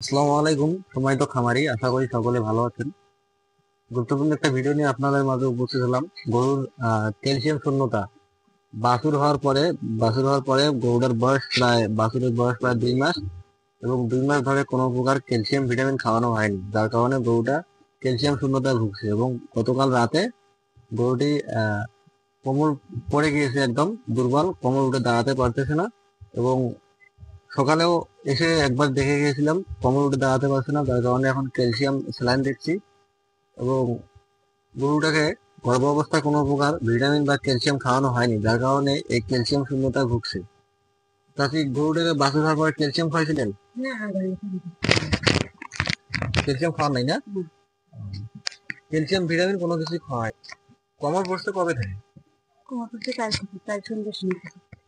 আসসালামু আলাইকুম। সম্মানিত খামারি, আশা করি সকলে ভালো আছেন। গুরুত্বপূর্ণ একটা ভিডিও নিয়ে আপনাদের মাঝে উপস্থিত হলাম। গরুর ক্যালসিয়াম শূন্যতা। বাছুর হওয়ার পরে গরুটার বাছুরের বয়স প্রায় 2 মাস, এবং 2 মাস ধরে কোনো প্রকার ক্যালসিয়াম ভিটামিন খাওয়ানো হয়নি, যার কারণে গরুটা ক্যালসিয়াম শূন্যতায় ভুগছে। এবং গতকাল রাতে গরুটি কোমর পড়ে গিয়েছে, একদম দুর্বল, কোমর উঠে দাঁড়াতে পারতেছে না। এবং সকালেও এসে একবার দেখে গিয়েছিলাম, কোমর উঠে দাঁড়াতে পারছে না, যার কারণে এখন ক্যালসিয়াম স্যালাইন দিচ্ছি। এবং গরুটাকে গর্ভ অবস্থায় কোনো প্রকার ভিটামিন বা ক্যালসিয়াম খাওয়ানো হয়নি, যার কারণে এই ক্যালসিয়াম শূন্যতায় ভুগছে। তাতে গরুটাকে বাছুর হওয়ার পরে ক্যালসিয়াম খাওয়াইছিলেন? ক্যালসিয়াম খাওয়ান নাই না? ক্যালসিয়াম ভিটামিন কোনো কিছু খাওয়ায়। কমর পড়ছে কবে থেকে?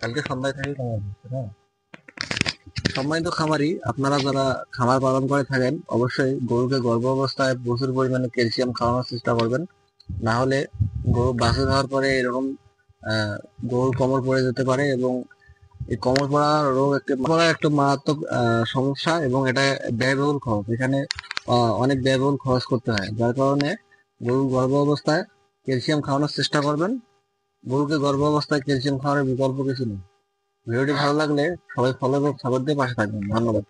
কালকে সন্ধ্যায় থেকে কমর পড়ছে না? সম্মানিত খামারি, আপনারা যারা খামার পালন করে থাকেন, অবশ্যই গরুকে গর্ভ অবস্থায় প্রচুর পরিমাণে ক্যালসিয়াম খাওয়ানোর চেষ্টা করবেন। না হলে গরু বাছুর হওয়ার পরে এরকম গরুর কোমর পড়ে যেতে পারে। এবং এই কোমর পড়া রোগ একটা মারাত্মক সমস্যা, এবং এটা ব্যয়বহুল খরচ। এখানে অনেক ব্যয়বহুল খরচ করতে হয়, যার কারণে গরুর গর্ভ অবস্থায় ক্যালসিয়াম খাওয়ানোর চেষ্টা করবেন। গরুকে গর্ভ অবস্থায় ক্যালসিয়াম খাওয়ানোর বিকল্প কিছু নেই। ভিডিওটি ভালো লাগলে সবাই ফলো এবং সাপোর্ট দিয়ে পাশে থাকবেন। ধন্যবাদ।